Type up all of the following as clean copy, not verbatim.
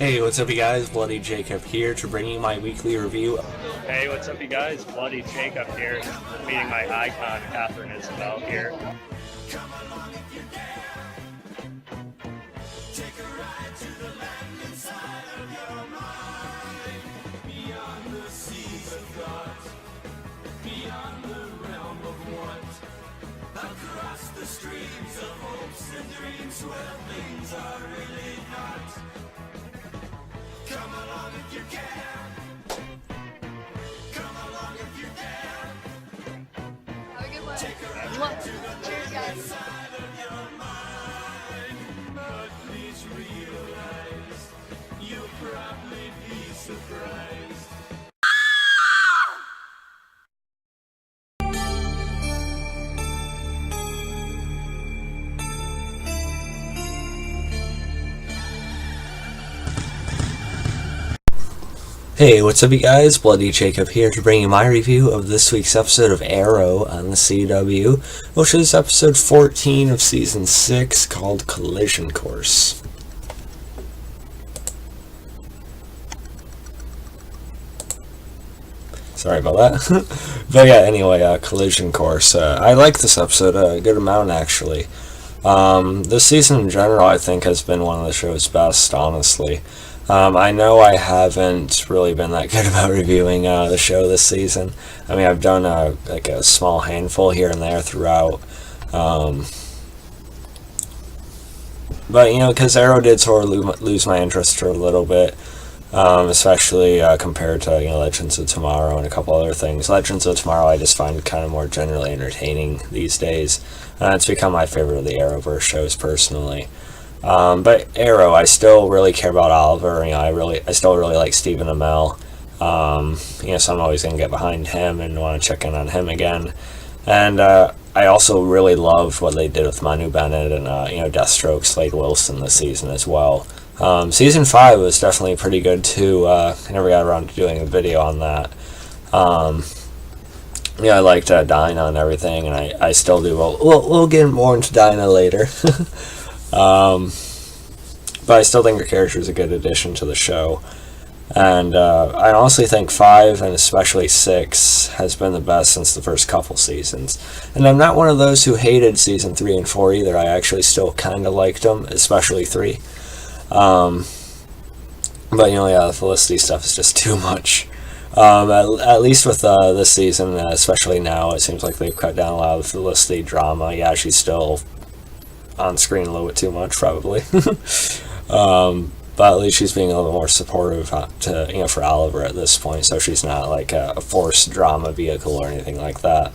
Hey, what's up you guys? Bloody Jacob here to bring you my weekly review. Hey, what's up you guys? Bloody Jacob here, meeting my icon, Catherine Isabel here. Across the streams of hopes and dreams where things are really not. Come along if you can. Come along if you dare. Have a good one. Cheers, guys. Side of your mind, but please realize you'll probably be surprised. Hey, what's up you guys? Bloody Jacob here to bring you my review of this week's episode of Arrow on the CW, which is episode 14 of season 6 called Collision Course. Sorry about that. But yeah, anyway, Collision Course. I like this episode a good amount actually. This season in general I think has been one of the show's best, honestly. I know I haven't really been that good about reviewing the show this season. I mean, I've done a small handful here and there throughout. But, you know, because Arrow did sort of lose my interest for a little bit, especially compared to, Legends of Tomorrow and a couple other things. Legends of Tomorrow I just find kind of more generally entertaining these days. It's become my favorite of the Arrowverse shows, personally. But Arrow, I still really care about Oliver. I still really like Stephen Amell. So I'm always gonna get behind him and want to check in on him again. And I also really loved what they did with Manu Bennett and Deathstroke, Slade Wilson this season as well. Season 5 was definitely pretty good too. I never got around to doing a video on that. I liked Dinah and everything, and I still do. We'll get more into Dinah later. But I still think her character is a good addition to the show. And I honestly think 5 and especially 6 has been the best since the first couple seasons. And I'm not one of those who hated season 3 and 4 either. I actually still kind of liked them, especially 3. But the Felicity stuff is just too much. At least with this season, especially now, it seems like they've cut down a lot of the Felicity drama. Yeah, she's still on screen a little bit too much, probably. But at least she's being a little more supportive for Oliver at this point, so she's not like a forced drama vehicle or anything like that.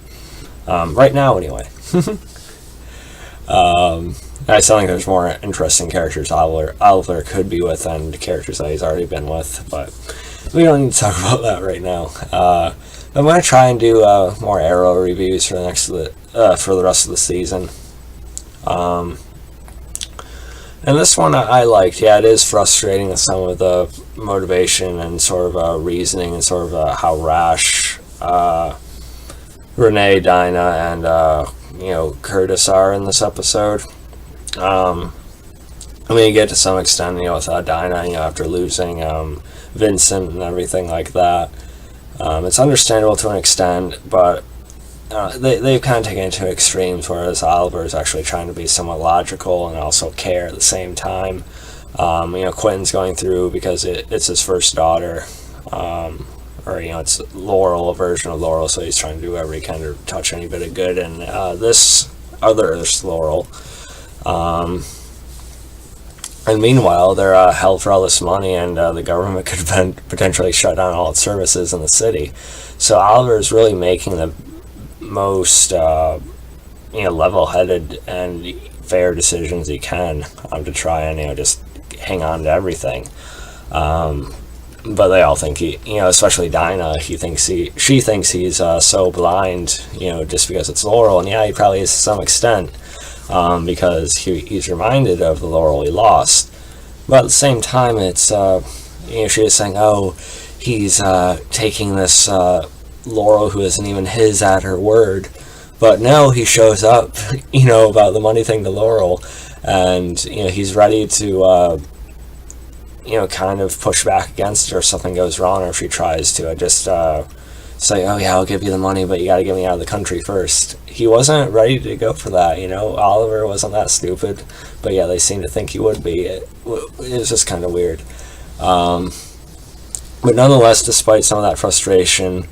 Right now, anyway. I still think there's more interesting characters Oliver could be with than the characters that he's already been with, but we don't need to talk about that right now. I'm going to try and do more Arrow reviews for the rest of the season. And this one I liked. Yeah, it is frustrating with some of the motivation and sort of reasoning and sort of how rash Renee, Dinah, and Curtis are in this episode. You get to some extent, with Dinah, after losing Vincent and everything like that. It's understandable to an extent, but they've kind of taken it to extremes, whereas Oliver is actually trying to be somewhat logical and also care at the same time. Quentin's going through because it's his first daughter, it's Laurel, a version of Laurel, so he's trying to do whatever he can to touch any bit of good in this Laurel. And meanwhile, they're held for all this money, and the government could potentially shut down all its services in the city. So Oliver is really making the most level-headed and fair decisions he can to try and just hang on to everything. But they all think especially Dinah, she thinks he's so blind, just because it's Laurel, and yeah, he probably is to some extent, because he's reminded of the Laurel he lost. But at the same time, it's she is saying, he's taking this Laurel who isn't even his at her word. But no, he shows up, about the money thing to Laurel, and he's ready to kind of push back against it, or something goes wrong, or if she tries to just say, oh yeah, I'll give you the money, but you got to get me out of the country first. He wasn't ready to go for that. Oliver wasn't that stupid, but yeah, they seem to think he would be. It was just kind of weird. But nonetheless, despite some of that frustration,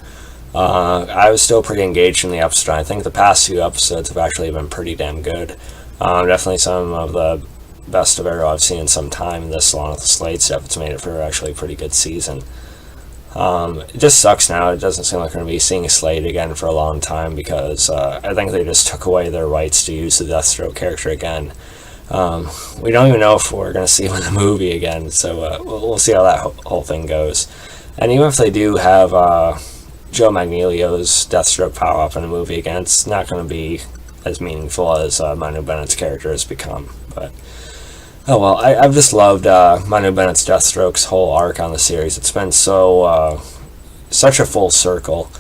I was still pretty engaged in the episode. I think the past few episodes have actually been pretty damn good. Definitely some of the best of Arrow I've seen in some time. This, along with the Slade stuff, it's made it for actually a pretty good season. It just sucks now. It doesn't seem like we're going to be seeing Slade again for a long time, because I think they just took away their rights to use the Deathstroke character again. We don't even know if we're going to see him in the movie again, so we'll see how that whole thing goes. And even if they do have Joe Magnolio's Deathstroke power up in the movie again, it's not going to be as meaningful as Manu Bennett's character has become. But oh well, I've just loved Manu Bennett's Deathstroke's whole arc on the series. It's been such a full circle.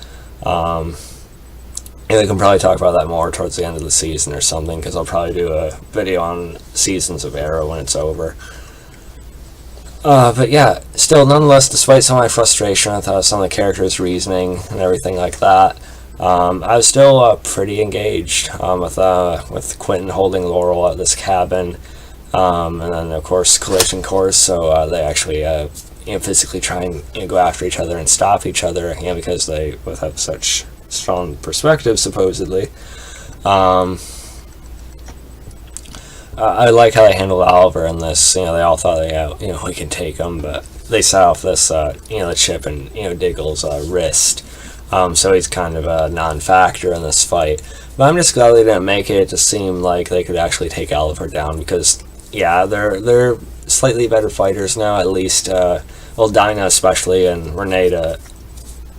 And we can probably talk about that more towards the end of the season or something, because I'll probably do a video on seasons of Arrow when it's over. But yeah, still, nonetheless, despite some of my frustration with some of the characters' reasoning and everything like that, I was still pretty engaged with Quentin holding Laurel at this cabin, and then of course collision course. So they actually physically try and go after each other and stop each other, because they both have such strong perspective, supposedly. I like how they handled Oliver in this. They all thought we can take him, but they set off this the chip in Diggle's wrist, so he's kind of a non-factor in this fight. But I'm just glad they didn't make it to seem like they could actually take Oliver down, because they're slightly better fighters now, at least. Dinah especially, and Renee to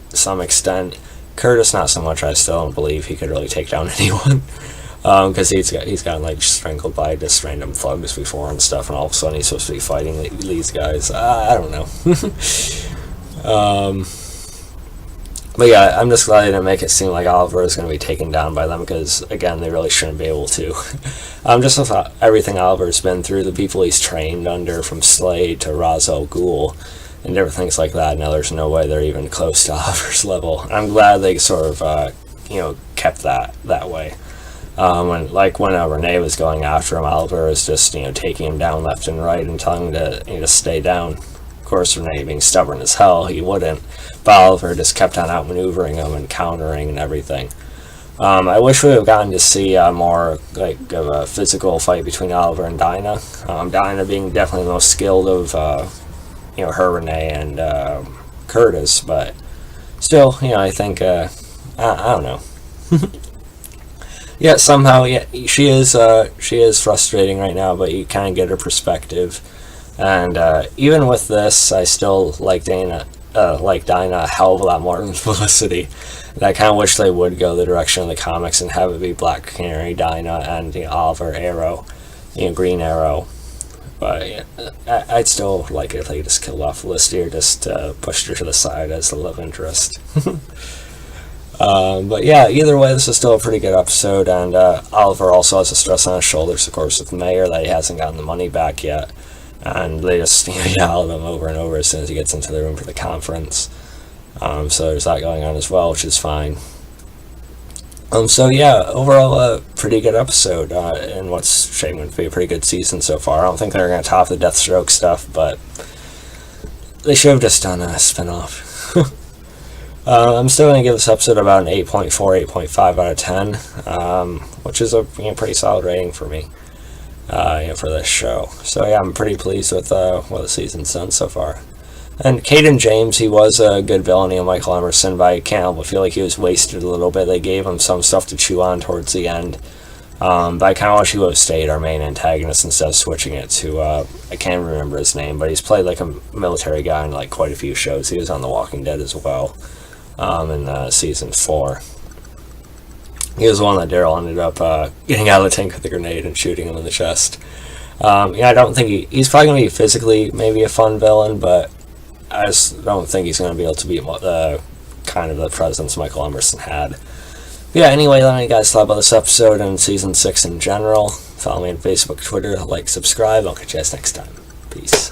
some extent. Curtis not so much. I still don't believe he could really take down anyone, because he's gotten strangled by just random thugs before and stuff, and all of a sudden he's supposed to be fighting these guys. I don't know. But yeah, I'm just glad they didn't make it seem like Oliver is going to be taken down by them, because again, they really shouldn't be able to. Just with everything Oliver's been through, the people he's trained under, from Slade to Ra's al Ghul and different things like that. Now there's no way they're even close to Oliver's level. I'm glad they sort of kept that way. When Renee was going after him, Oliver was just taking him down left and right and telling him to stay down. Of course, Renee, being stubborn as hell, he wouldn't. But Oliver just kept on outmaneuvering him and countering and everything. I wish we would have gotten to see more of a physical fight between Oliver and Dinah. Dinah being definitely the most skilled of her, Renee, and Curtis, but still, I think I don't know. Yeah, somehow, she is frustrating right now, but you kind of get her perspective. And even with this, I still like Dinah a hell of a lot more than Felicity. And I kind of wish they would go the direction of the comics and have it be Black Canary, Dinah, and Oliver, Arrow, Green Arrow. But I'd still like it if they just killed off Felicity, or just pushed her to the side as the love interest. But yeah, either way, this is still a pretty good episode, and Oliver also has a stress on his shoulders, of course, with the mayor, that he hasn't gotten the money back yet. And they just yell at him over and over as soon as he gets into the room for the conference. So there's that going on as well, which is fine. So yeah, overall a pretty good episode, and what's shaping to be a pretty good season so far. I don't think they're going to top the Deathstroke stuff, but they should have just done a spin-off. I'm still going to give this episode about an 8.4, 8.5 out of 10, which is a pretty solid rating for me. For this show. So yeah, I'm pretty pleased with what the season's done so far. And Caden James, he was a good villain, Michael Emerson, but I can't help but feel like he was wasted a little bit. They gave him some stuff to chew on towards the end. But I kind of wish he would have stayed our main antagonist instead of switching it to, I can't remember his name, but he's played like a military guy in quite a few shows. He was on The Walking Dead as well, in season 4. He was the one that Daryl ended up getting out of the tank with a grenade and shooting him in the chest. I don't think he's probably going to be physically maybe a fun villain, but I just don't think he's going to be able to be the kind of the presence Michael Emerson had. But yeah, anyway, let me guys thought about this episode and season 6 in general. Follow me on Facebook, Twitter, subscribe. I'll catch you guys next time. Peace.